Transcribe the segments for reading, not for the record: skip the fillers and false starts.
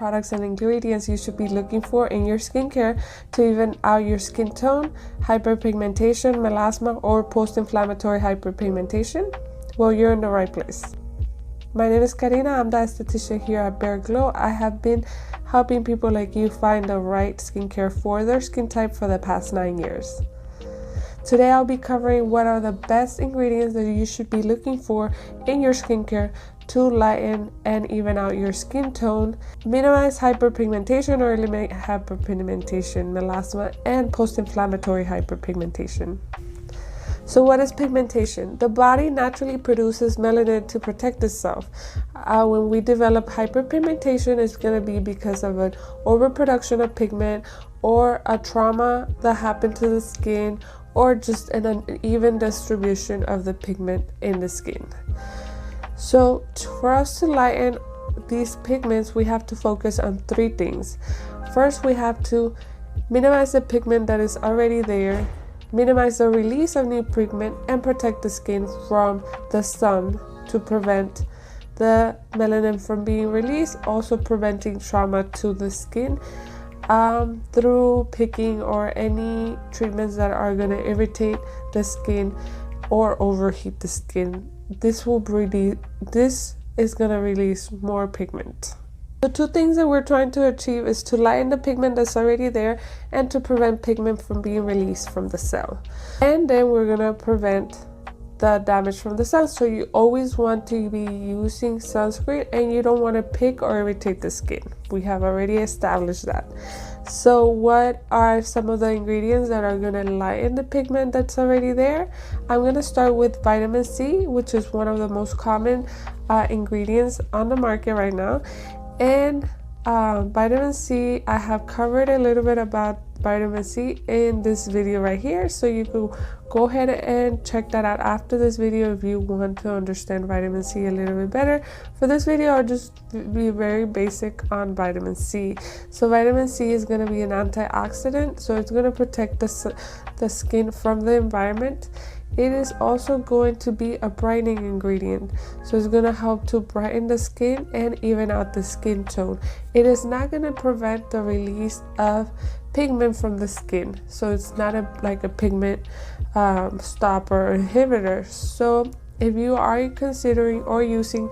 products and ingredients you should be looking for in your skincare to even out your skin tone, hyperpigmentation, melasma, or post-inflammatory hyperpigmentation? Well, you're in the right place. My name is Karina. I'm the esthetician here at Bare Glow. I have been helping people like you find the right skincare for their skin type for the past 9 years. Today I'll be covering what are the best ingredients that you should be looking for in your skincare to lighten and even out your skin tone, minimize hyperpigmentation or eliminate hyperpigmentation, melasma, and post-inflammatory hyperpigmentation. So what is pigmentation? The body naturally produces melanin to protect itself. When we develop hyperpigmentation, it's going to be because of an overproduction of pigment or a trauma that happened to the skin, or just an uneven distribution of the pigment in the skin. So for us to lighten these pigments, we have to focus on 3 things. First, we have to minimize the pigment that is already there, minimize the release of new pigment, and protect the skin from the sun to prevent the melanin from being released, also preventing trauma to the skin through picking or any treatments that are going to irritate the skin or overheat the skin. This is going to release more pigment. The 2 things that we're trying to achieve is to lighten the pigment that's already there and to prevent pigment from being released from the cell. And then we're going to prevent the damage from the sun. So you always want to be using sunscreen and you don't want to pick or irritate the skin. We have already established that. So what are some of the ingredients that are going to lighten the pigment that's already there? I'm going to start with vitamin C, which is one of the most common ingredients on the market right now. And vitamin C, I have covered a little bit about vitamin C in this video right here, so you can go ahead and check that out after this video if you want to understand vitamin C a little bit better. For this video, I'll just be very basic on vitamin C. So vitamin C is going to be an antioxidant, so it's going to protect the skin from the environment. It is also going to be a brightening ingredient, so it's going to help to brighten the skin and even out the skin tone. It is not going to prevent the release of pigment from the skin, so it's not like a pigment stopper or inhibitor. So if you are considering or using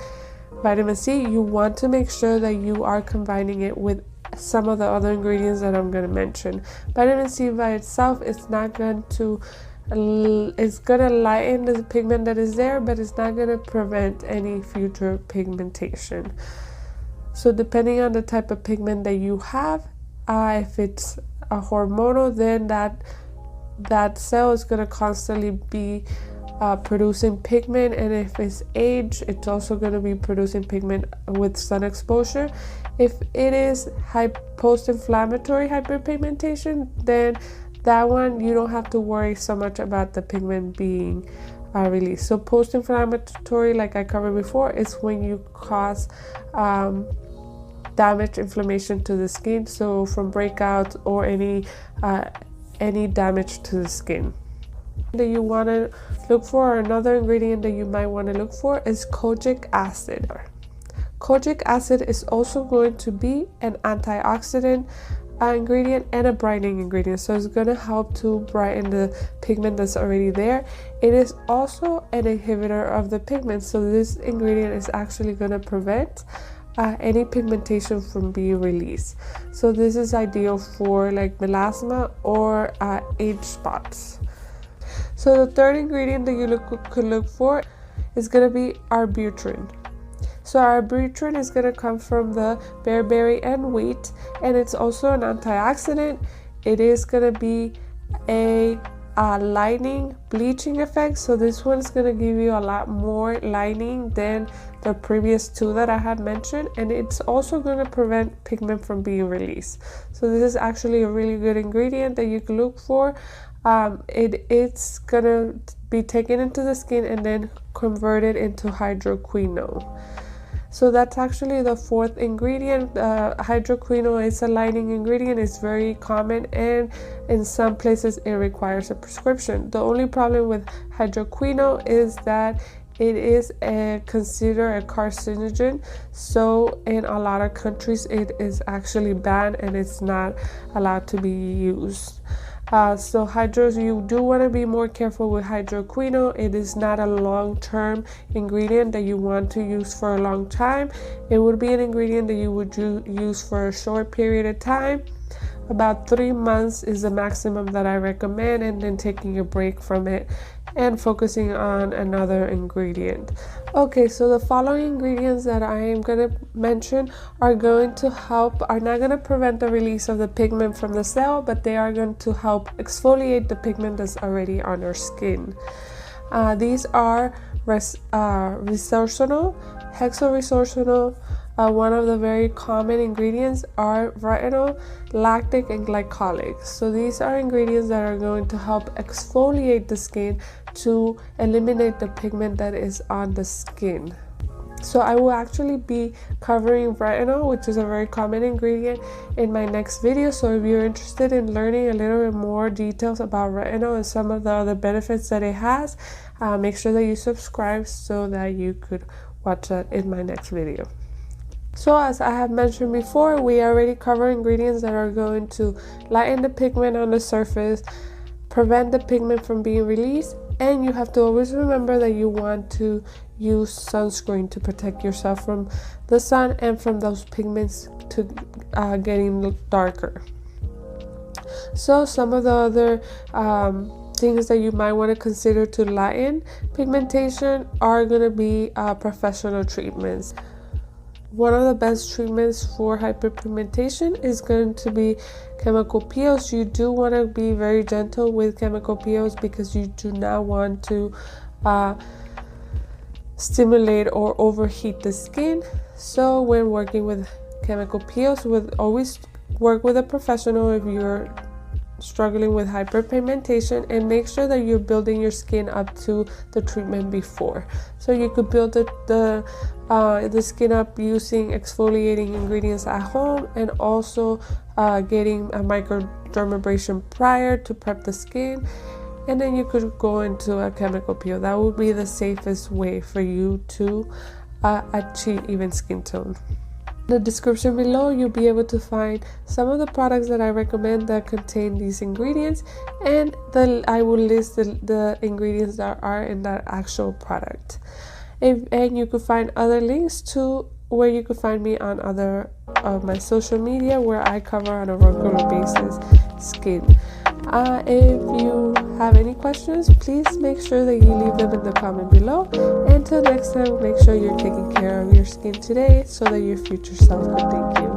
vitamin C, you want to make sure that you are combining it with some of the other ingredients that I'm going to mention. Vitamin C by itself is not going to it's gonna lighten the pigment that is there, but it's not gonna prevent any future pigmentation. So depending on the type of pigment that you have, if it's a hormonal, then that cell is gonna constantly be producing pigment, and if it's age, it's also going to be producing pigment with sun exposure. If it is post-inflammatory hyperpigmentation, then that one you don't have to worry so much about the pigment being released. So post-inflammatory, like I covered before, is when you cause damage, inflammation to the skin, so from breakouts or any damage to the skin. That you want to look for, another ingredient that you might want to look for, is Kojic Acid. Kojic Acid is also going to be an antioxidant ingredient and a brightening ingredient, so it's going to help to brighten the pigment that's already there. It is also an inhibitor of the pigment, so this ingredient is actually going to prevent any pigmentation from being released. So this is ideal for like melasma or age spots. So the third ingredient that you could look for is going to be Arbutin. So Arbutin is going to come from the bearberry and wheat, and it's also an antioxidant. It is going to be a lightening, bleaching effect. So this one's going to give you a lot more lightening than the previous 2 that I had mentioned, and it's also going to prevent pigment from being released. So this is actually a really good ingredient that you can look for. It's going to be taken into the skin and then converted into hydroquinone. So that's actually the 4th ingredient. Hydroquinone is a lighting ingredient. It's very common, and in some places it requires a prescription. The only problem with hydroquinone is that it is considered a carcinogen, so in a lot of countries it is actually banned and it's not allowed to be used. So you do want to be more careful with hydroquinone. It is not a long-term ingredient that you want to use for a long time. It would be an ingredient that you would use for a short period of time. About 3 months is the maximum that I recommend, and then taking a break from it and focusing on another ingredient. Okay, so the following ingredients that I am going to mention are not going to prevent the release of the pigment from the cell, but they are going to help exfoliate the pigment that's already on our skin. These are Resorcinol, Hexoresorcinol. One of the very common ingredients are Retinol, Lactic, and Glycolic. So these are ingredients that are going to help exfoliate the skin to eliminate the pigment that is on the skin. So I will actually be covering retinol, which is a very common ingredient, in my next video. So if you're interested in learning a little bit more details about retinol and some of the other benefits that it has, make sure that you subscribe so that you could watch that in my next video. So as I have mentioned before, we already covered ingredients that are going to lighten the pigment on the surface, prevent the pigment from being released, and you have to always remember that you want to use sunscreen to protect yourself from the sun and from those pigments to getting darker. So some of the other things that you might want to consider to lighten pigmentation are going to be professional treatments. One of the best treatments for hyperpigmentation is going to be chemical peels. You do want to be very gentle with chemical peels because you do not want to stimulate or overheat the skin. So when working with chemical peels, always work with a professional if you're struggling with hyperpigmentation, and make sure that you're building your skin up to the treatment before. So you could build the skin up using exfoliating ingredients at home, and also getting a microdermabrasion prior to prep the skin, and then you could go into a chemical peel. That would be the safest way for you to achieve even skin tone. In the description below, you'll be able to find some of the products that I recommend that contain these ingredients, and I will list the ingredients that are in that actual product. And you could find other links to where you could find me on other of my social media, where I cover on a regular basis skin. If you have any questions, please make sure that you leave them in the comment below. Until next time, make sure you're taking care of your skin today so that your future self can thank you.